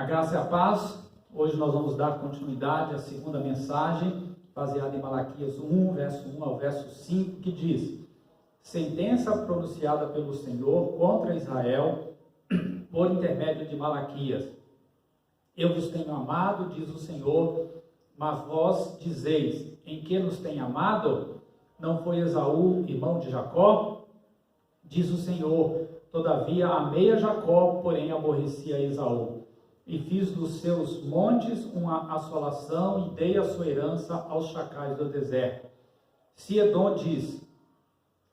A graça e a paz. Hoje nós vamos dar continuidade à segunda mensagem, baseada em Malaquias 1, verso 1 ao verso 5, que diz: sentença pronunciada pelo Senhor contra Israel por intermédio de Malaquias. Eu vos tenho amado, diz o Senhor, mas vós dizeis: em que nos tem amado? Não foi Esaú, irmão de Jacó? Diz o Senhor: todavia amei a Jacó, porém aborreci a Esaú. E fiz dos seus montes uma assolação e dei a sua herança aos chacais do deserto. Se Edom diz: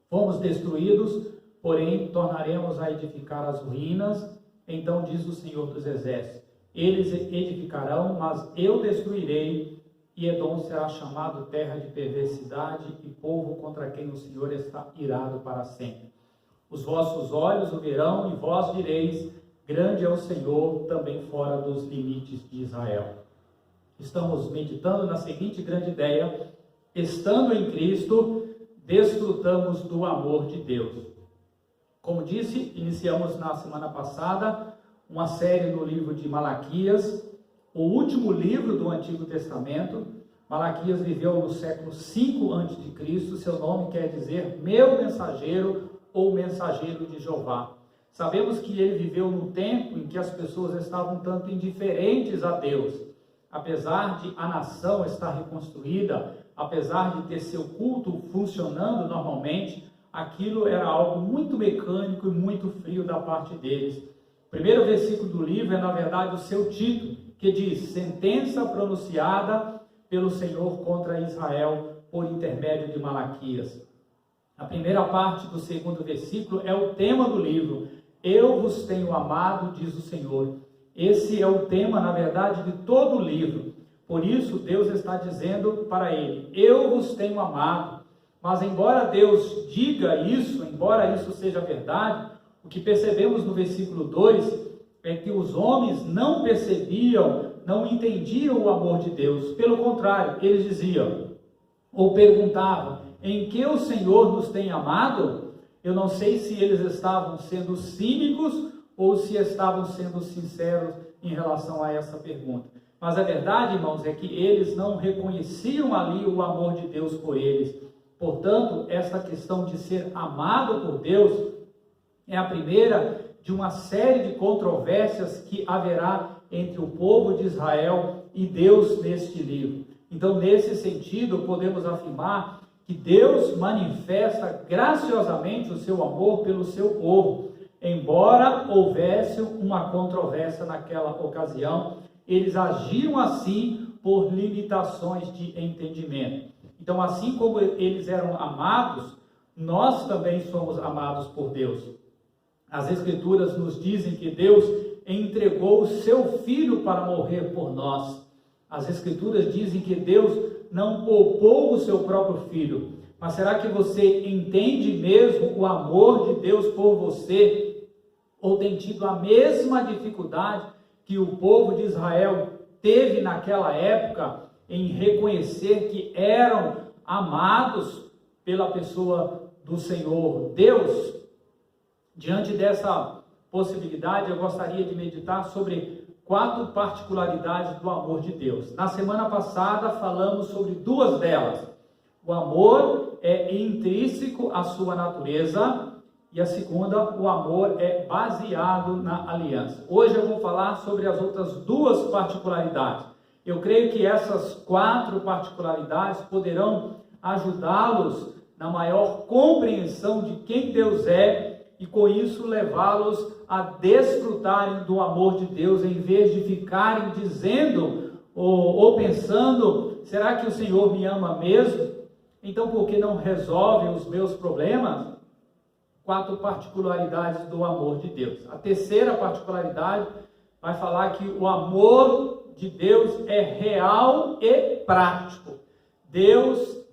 fomos destruídos, porém tornaremos a edificar as ruínas, então diz o Senhor dos Exércitos: eles edificarão, mas eu destruirei, e Edom será chamado terra de perversidade e povo contra quem o Senhor está irado para sempre. Os vossos olhos o verão, e vós direis: grande é o Senhor, também fora dos limites de Israel. Estamos meditando na seguinte grande ideia: estando em Cristo, desfrutamos do amor de Deus. Como disse, iniciamos na semana passada uma série no livro de Malaquias, o último livro do Antigo Testamento. Malaquias viveu no século 5 a.C., seu nome quer dizer meu mensageiro ou mensageiro de Jeová. Sabemos que ele viveu num tempo em que as pessoas estavam tanto indiferentes a Deus. Apesar de a nação estar reconstruída, apesar de ter seu culto funcionando normalmente, aquilo era algo muito mecânico e muito frio da parte deles. O primeiro versículo do livro é, na verdade, o seu título, que diz: sentença pronunciada pelo Senhor contra Israel por intermédio de Malaquias. A primeira parte do segundo versículo é o tema do livro. Eu vos tenho amado, diz o Senhor. Esse é o tema, na verdade, de todo o livro. Por isso, Deus está dizendo para ele: eu vos tenho amado. Mas embora Deus diga isso, embora isso seja verdade, o que percebemos no versículo 2 é que os homens não percebiam, não entendiam o amor de Deus. Pelo contrário, eles diziam, ou perguntavam: em que o Senhor nos tem amado? Eu não sei se eles estavam sendo cínicos ou se estavam sendo sinceros em relação a essa pergunta. Mas a verdade, irmãos, é que eles não reconheciam ali o amor de Deus por eles. Portanto, essa questão de ser amado por Deus é a primeira de uma série de controvérsias que haverá entre o povo de Israel e Deus neste livro. Então, nesse sentido, podemos afirmar que Deus manifesta graciosamente o seu amor pelo seu povo. Embora houvesse uma controvérsia naquela ocasião, eles agiram assim por limitações de entendimento. Então, assim como eles eram amados, nós também somos amados por Deus. As Escrituras nos dizem que Deus entregou o seu Filho para morrer por nós. As Escrituras dizem que Deus não poupou o seu próprio Filho. Mas será que você entende mesmo o amor de Deus por você? Ou tem tido a mesma dificuldade que o povo de Israel teve naquela época em reconhecer que eram amados pela pessoa do Senhor Deus? Diante dessa possibilidade, eu gostaria de meditar sobre 4 particularidades do amor de Deus. Na semana passada falamos sobre 2 delas. O amor é intrínseco à sua natureza, e a segunda, o amor é baseado na aliança. Hoje eu vou falar sobre as outras 2 particularidades. Eu creio que essas 4 particularidades poderão ajudá-los na maior compreensão de quem Deus é, e com isso levá-los a desfrutarem do amor de Deus, em vez de ficarem dizendo ou pensando: será que o Senhor me ama mesmo? Então por que não resolve os meus problemas? 4 particularidades do amor de Deus. A terceira particularidade vai falar que o amor de Deus é real e prático. Deus,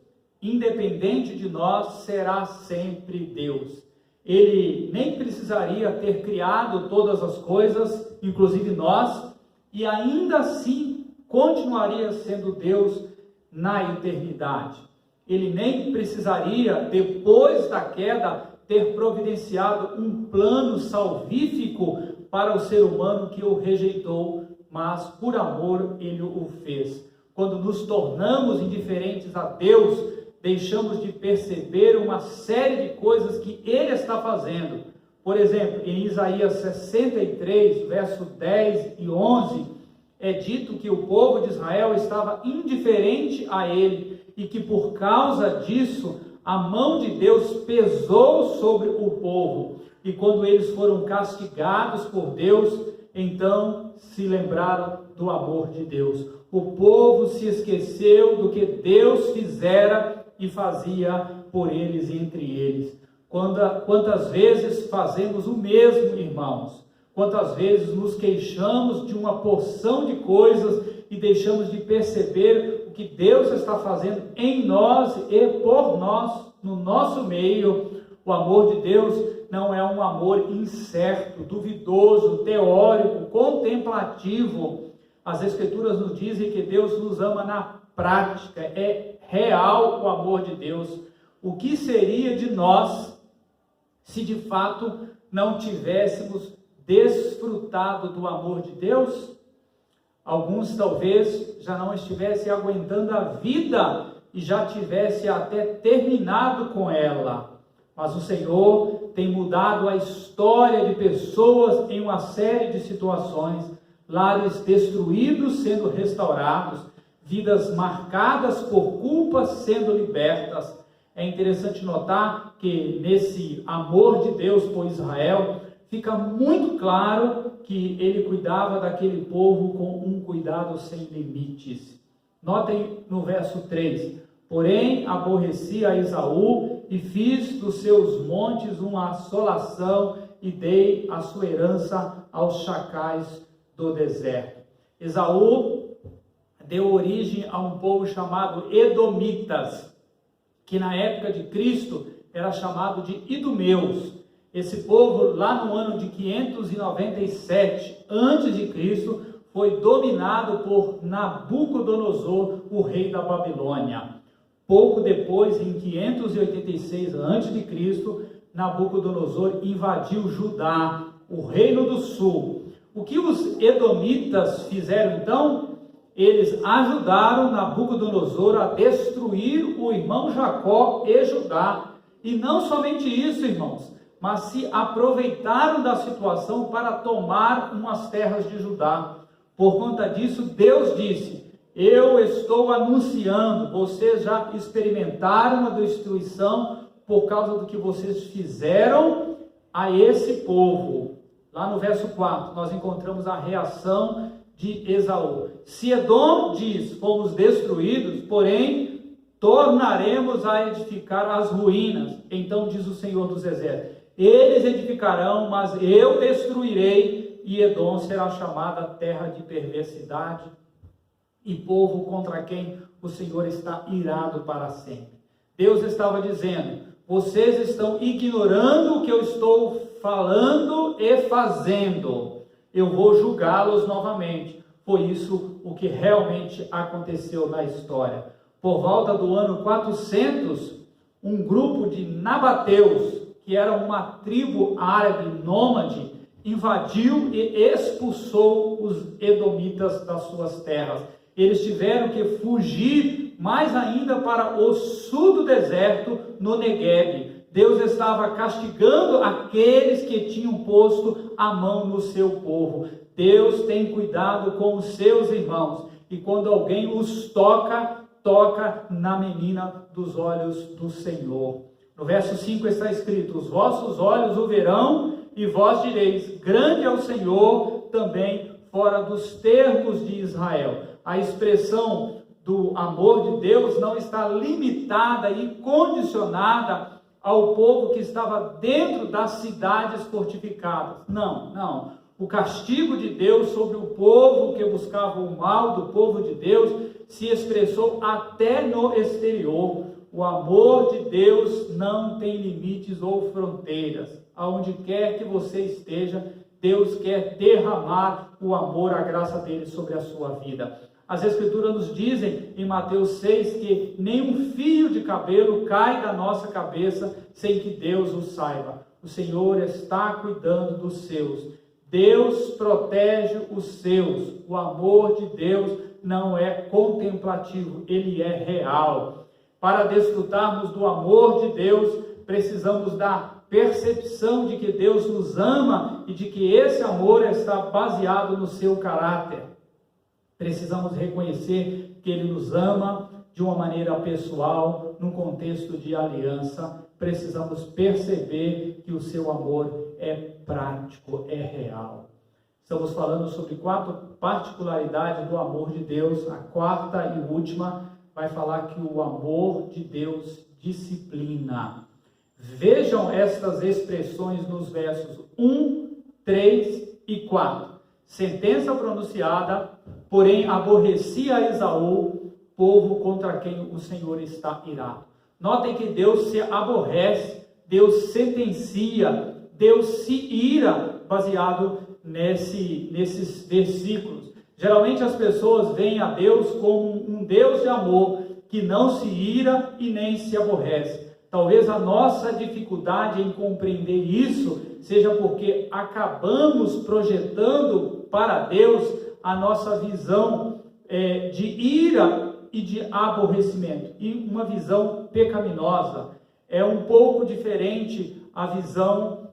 independente de nós, será sempre Deus. Ele nem precisaria ter criado todas as coisas, inclusive nós, e ainda assim continuaria sendo Deus na eternidade. Ele nem precisaria, depois da queda, ter providenciado um plano salvífico para o ser humano que o rejeitou, mas por amor Ele o fez. Quando nos tornamos indiferentes a Deus, deixamos de perceber uma série de coisas que Ele está fazendo. Por exemplo, em Isaías 63, verso 10 e 11, é dito que o povo de Israel estava indiferente a Ele e que por causa disso a mão de Deus pesou sobre o povo. E quando eles foram castigados por Deus, então se lembraram do amor de Deus. O povo se esqueceu do que Deus fizera e fazia por eles e entre eles. Quantas vezes fazemos o mesmo, irmãos? Quantas vezes nos queixamos de uma porção de coisas e deixamos de perceber o que Deus está fazendo em nós e por nós, no nosso meio? O amor de Deus não é um amor incerto, duvidoso, teórico, contemplativo. As Escrituras nos dizem que Deus nos ama na prática, é real o amor de Deus. O que seria de nós se de fato não tivéssemos desfrutado do amor de Deus? Alguns talvez já não estivessem aguentando a vida e já tivesse até terminado com ela. Mas o Senhor tem mudado a história de pessoas em uma série de situações, lares destruídos sendo restaurados, vidas marcadas por culpas sendo libertas. É interessante notar que nesse amor de Deus por Israel, fica muito claro que Ele cuidava daquele povo com um cuidado sem limites. Notem no verso 3, porém aborreci a Esaú e fiz dos seus montes uma assolação e dei a sua herança aos chacais do deserto. Esaú deu origem a um povo chamado Edomitas, que na época de Cristo era chamado de idumeus. Esse povo, lá no ano de 597 a.C., foi dominado por Nabucodonosor, o rei da Babilônia. Pouco depois, em 586 a.C., Nabucodonosor invadiu Judá, o reino do sul. O que os edomitas fizeram então? Eles ajudaram Nabucodonosor a destruir o irmão Jacó e Judá. E não somente isso, irmãos, mas se aproveitaram da situação para tomar umas terras de Judá. Por conta disso, Deus disse: eu estou anunciando, vocês já experimentaram uma destruição por causa do que vocês fizeram a esse povo. Lá no verso 4, nós encontramos a reação de Esaú. Se Edom diz, fomos destruídos, porém, tornaremos a edificar as ruínas. Então diz o Senhor dos Exércitos, eles edificarão, mas eu destruirei, e Edom será chamada terra de perversidade, e povo contra quem o Senhor está irado para sempre. Deus estava dizendo, vocês estão ignorando o que eu estou falando e fazendo. Eu vou julgá-los novamente. Foi isso o que realmente aconteceu na história. Por volta do ano 400, um grupo de nabateus, que era uma tribo árabe nômade, invadiu e expulsou os edomitas das suas terras. Eles tiveram que fugir mais ainda para o sul do deserto, no Negueb. Deus estava castigando aqueles que tinham posto a mão no seu povo. Deus tem cuidado com os seus irmãos. E quando alguém os toca, toca na menina dos olhos do Senhor. No verso 5 está escrito, os vossos olhos o verão e vós direis, grande é o Senhor também fora dos termos de Israel. A expressão do amor de Deus não está limitada e condicionada ao povo que estava dentro das cidades fortificadas. Não. O castigo de Deus sobre o povo que buscava o mal do povo de Deus se expressou até no exterior. O amor de Deus não tem limites ou fronteiras. Aonde quer que você esteja, Deus quer derramar o amor, a graça dele sobre a sua vida. As Escrituras nos dizem em Mateus 6 que nenhum fio de cabelo cai da nossa cabeça sem que Deus o saiba. O Senhor está cuidando dos seus. Deus protege os seus. O amor de Deus não é contemplativo, ele é real. Para desfrutarmos do amor de Deus, precisamos da percepção de que Deus nos ama e de que esse amor está baseado no seu caráter. Precisamos reconhecer que ele nos ama de uma maneira pessoal, num contexto de aliança. Precisamos perceber que o seu amor é prático, é real. Estamos falando sobre 4 particularidades do amor de Deus. A quarta e última vai falar que o amor de Deus disciplina. Vejam estas expressões nos versos 1, 3 e 4. Sentença pronunciada, porém aborrecia a Esaú, povo contra quem o Senhor está irado. Notem que Deus se aborrece, Deus sentencia, Deus se ira, baseado nesses versículos. Geralmente as pessoas veem a Deus como um Deus de amor, que não se ira e nem se aborrece. Talvez a nossa dificuldade em compreender isso seja porque acabamos projetando para Deus a nossa visão de ira e de aborrecimento, e uma visão pecaminosa. É um pouco diferente a visão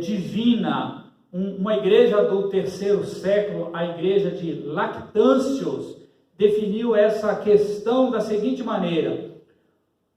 divina. Uma igreja do 3º século, a igreja de Lactâncios, definiu essa questão da seguinte maneira.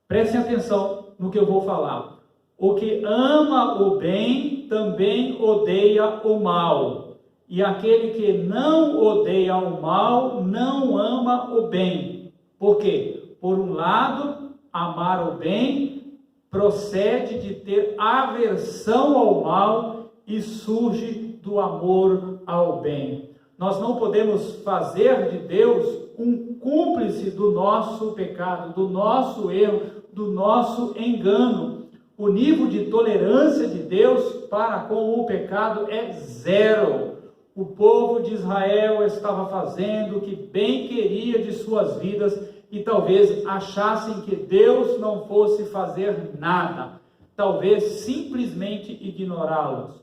Prestem atenção no que eu vou falar. O que ama o bem também odeia o mal, e aquele que não odeia o mal não ama o bem. Por quê? Por um lado, amar o bem procede de ter aversão ao mal e surge do amor ao bem. Nós não podemos fazer de Deus um cúmplice do nosso pecado, do nosso erro, do nosso engano. O nível de tolerância de Deus para com o pecado é 0. O povo de Israel estava fazendo o que bem queria de suas vidas e talvez achassem que Deus não fosse fazer nada, talvez simplesmente ignorá-los.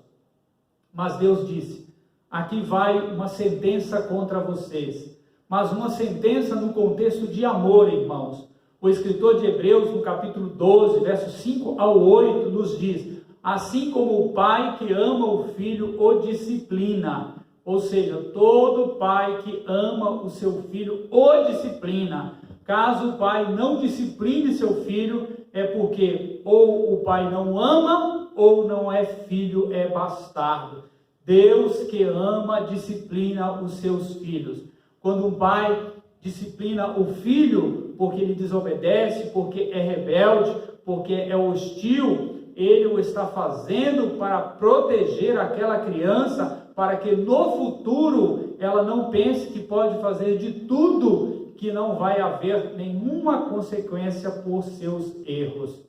Mas Deus disse: aqui vai uma sentença contra vocês, mas uma sentença no contexto de amor, irmãos. O escritor de Hebreus, no capítulo 12, versos 5 ao 8, nos diz: assim como o pai que ama o filho o disciplina, ou seja, todo pai que ama o seu filho o disciplina. Caso o pai não discipline seu filho, é porque ou o pai não ama, ou não é filho, é bastardo. Deus que ama, disciplina os seus filhos. Quando um pai disciplina o filho, porque ele desobedece, porque é rebelde, porque é hostil, ele o está fazendo para proteger aquela criança, para que no futuro ela não pense que pode fazer de tudo, que não vai haver nenhuma consequência por seus erros.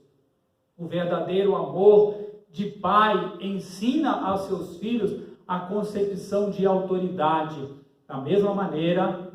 O verdadeiro amor de pai ensina aos seus filhos a concepção de autoridade. Da mesma maneira,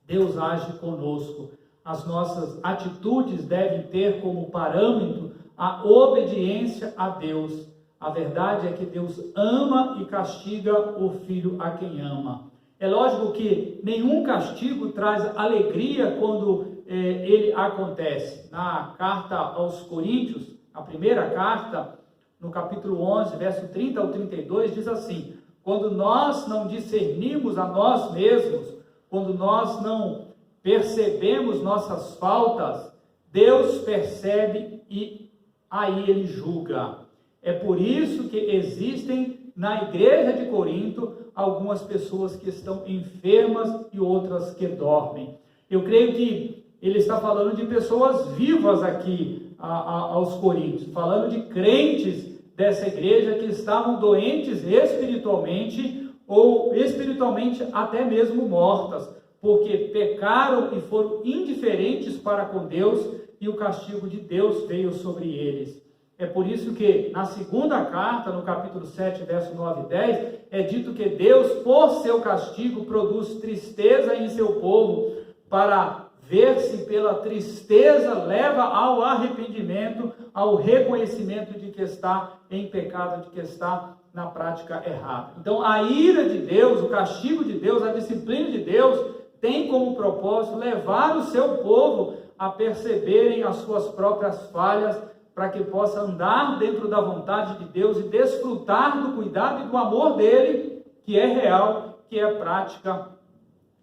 Deus age conosco. As nossas atitudes devem ter como parâmetro a obediência a Deus. A verdade é que Deus ama e castiga o filho a quem ama. É lógico que nenhum castigo traz alegria quando ele acontece. Na carta aos Coríntios, a primeira carta, no capítulo 11, verso 30 ao 32, diz assim: quando nós não discernimos a nós mesmos, quando nós não percebemos nossas faltas, Deus percebe e aí ele julga. É por isso que existem na igreja de Corinto algumas pessoas que estão enfermas e outras que dormem. Eu creio que ele está falando de pessoas vivas aqui aos Coríntios, falando de crentes dessa igreja que estavam doentes espiritualmente ou espiritualmente até mesmo mortas, porque pecaram e foram indiferentes para com Deus e o castigo de Deus veio sobre eles. É por isso que na segunda carta, no capítulo 7, verso 9 e 10, é dito que Deus, por seu castigo, produz tristeza em seu povo, para ver se pela tristeza leva ao arrependimento, ao reconhecimento de que está em pecado, de que está na prática errada. Então, a ira de Deus, o castigo de Deus, a disciplina de Deus tem como propósito levar o seu povo a perceberem as suas próprias falhas, para que possa andar dentro da vontade de Deus e desfrutar do cuidado e do amor dele, que é real, que é prática.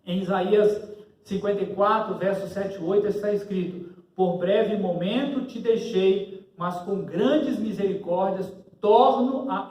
Em Isaías 54, versos 7 e 8, está escrito: por breve momento te deixei, mas com grandes misericórdias torno a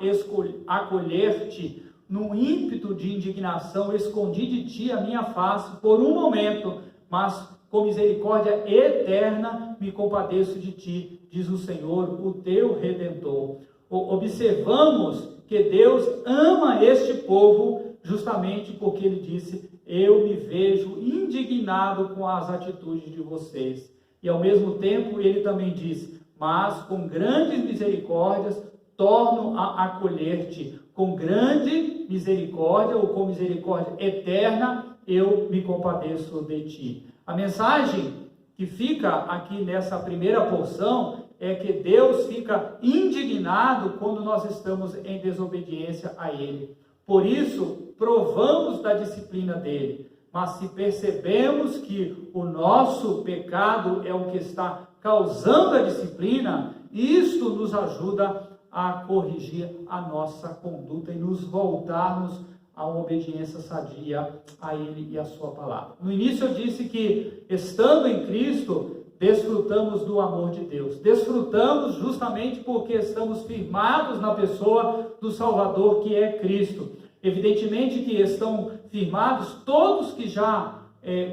acolher-te. No ímpeto de indignação escondi de ti a minha face por um momento, mas com misericórdia eterna me compadeço de ti, diz o Senhor, o teu Redentor. Observamos que Deus ama este povo justamente porque ele disse: eu me vejo indignado com as atitudes de vocês. E ao mesmo tempo ele também disse: mas com grandes misericórdias torno a acolher-te. Com grande misericórdia ou com misericórdia eterna eu me compadeço de ti. A mensagem que fica aqui nessa primeira porção é que Deus fica indignado quando nós estamos em desobediência a Ele. Por isso, provamos da disciplina dele. Mas se percebemos que o nosso pecado é o que está causando a disciplina, isto nos ajuda a corrigir a nossa conduta e nos voltarmos a uma obediência sadia a Ele e a sua palavra. No início eu disse que, estando em Cristo, desfrutamos do amor de Deus. Desfrutamos justamente porque estamos firmados na pessoa do Salvador, que é Cristo. Evidentemente que estão firmados todos que já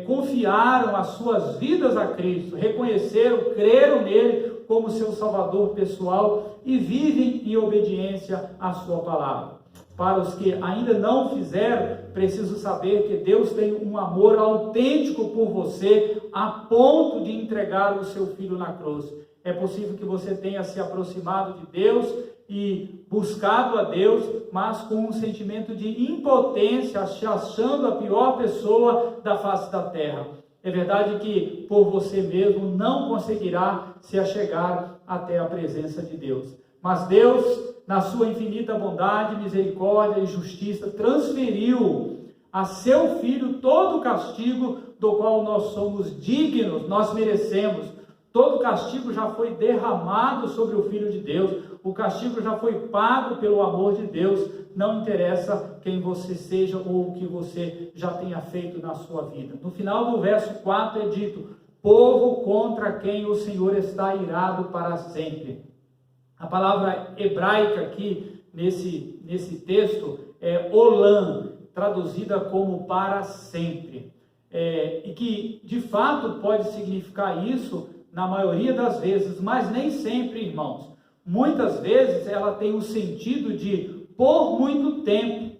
confiaram as suas vidas a Cristo, reconheceram, creram nele como seu Salvador pessoal e vivem em obediência à sua palavra. Para os que ainda não fizeram, preciso saber que Deus tem um amor autêntico por você, a ponto de entregar o seu Filho na cruz. É possível que você tenha se aproximado de Deus e buscado a Deus, mas com um sentimento de impotência, se achando a pior pessoa da face da terra. É verdade que por você mesmo não conseguirá se achegar até a presença de Deus. Mas Deus, na sua infinita bondade, misericórdia e justiça, transferiu a seu Filho todo o castigo do qual nós somos dignos, nós merecemos. Todo o castigo já foi derramado sobre o Filho de Deus. O castigo já foi pago pelo amor de Deus. Não interessa quem você seja ou o que você já tenha feito na sua vida. No final do verso 4 é dito: povo contra quem o Senhor está irado para sempre. A palavra hebraica aqui, nesse texto, é olam, traduzida como para sempre. E que, de fato, pode significar isso na maioria das vezes, mas nem sempre, irmãos. Muitas vezes ela tem o sentido de por muito tempo.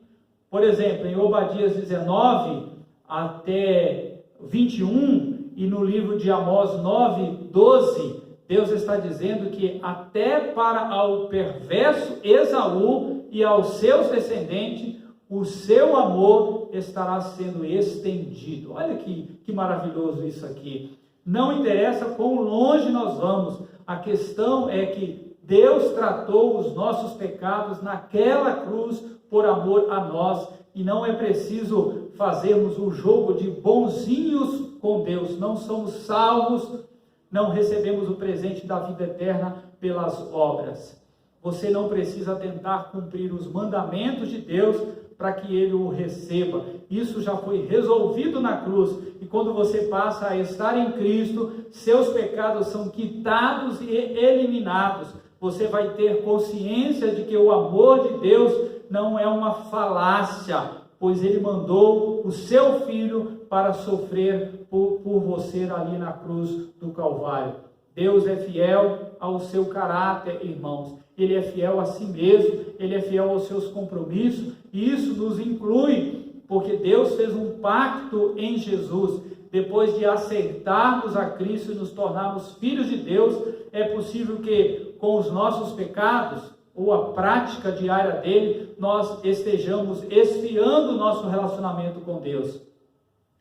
Por exemplo, em Obadias 19 até 21 e no livro de Amós 9, 12, Deus está dizendo que até para ao perverso Esaú e aos seus descendentes, o seu amor estará sendo estendido. Olha que maravilhoso isso aqui. Não interessa quão longe nós vamos, a questão é que Deus tratou os nossos pecados naquela cruz por amor a nós, e não é preciso fazermos um jogo de bonzinhos com Deus. Não somos salvos, não recebemos o presente da vida eterna pelas obras. Você não precisa tentar cumprir os mandamentos de Deus para que Ele o receba. Isso já foi resolvido na cruz. E quando você passa a estar em Cristo, seus pecados são quitados e eliminados. Você vai ter consciência de que o amor de Deus não é uma falácia, pois Ele mandou o seu Filho para sofrer por você ali na cruz do Calvário. Deus é fiel ao seu caráter, irmãos. Ele é fiel a si mesmo, Ele é fiel aos seus compromissos, e isso nos inclui, porque Deus fez um pacto em Jesus. Depois de aceitarmos a Cristo e nos tornarmos filhos de Deus, é possível que com os nossos pecados, ou a prática diária dele, nós estejamos esfriando o nosso relacionamento com Deus.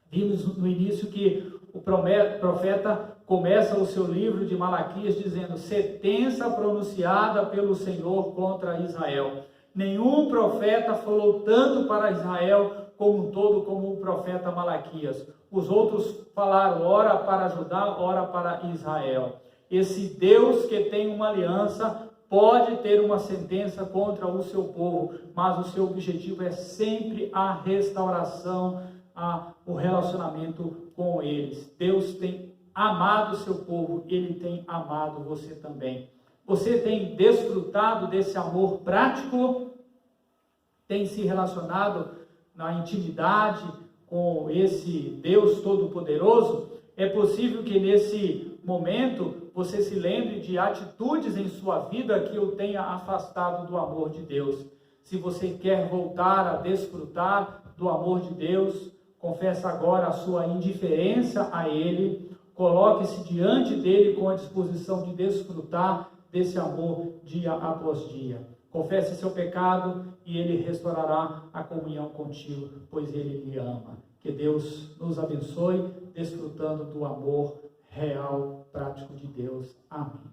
Vimos no início que o profeta começa o seu livro de Malaquias dizendo: sentença pronunciada pelo Senhor contra Israel. Nenhum profeta falou tanto para Israel como um todo como o profeta Malaquias. Os outros falaram, ora para Judá, ora para Israel. Esse Deus que tem uma aliança pode ter uma sentença contra o seu povo, mas o seu objetivo é sempre a restauração, o relacionamento com eles. Deus tem amado o seu povo, Ele tem amado você também. Você tem desfrutado desse amor prático? Tem se relacionado na intimidade com esse Deus Todo-Poderoso? É possível que nesse momento você se lembre de atitudes em sua vida que o tenha afastado do amor de Deus. Se você quer voltar a desfrutar do amor de Deus, confesse agora a sua indiferença a Ele, coloque-se diante dele com a disposição de desfrutar desse amor dia após dia. Confesse seu pecado e Ele restaurará a comunhão contigo, pois Ele lhe ama. Que Deus nos abençoe, desfrutando do amor real, prático de Deus. Amém.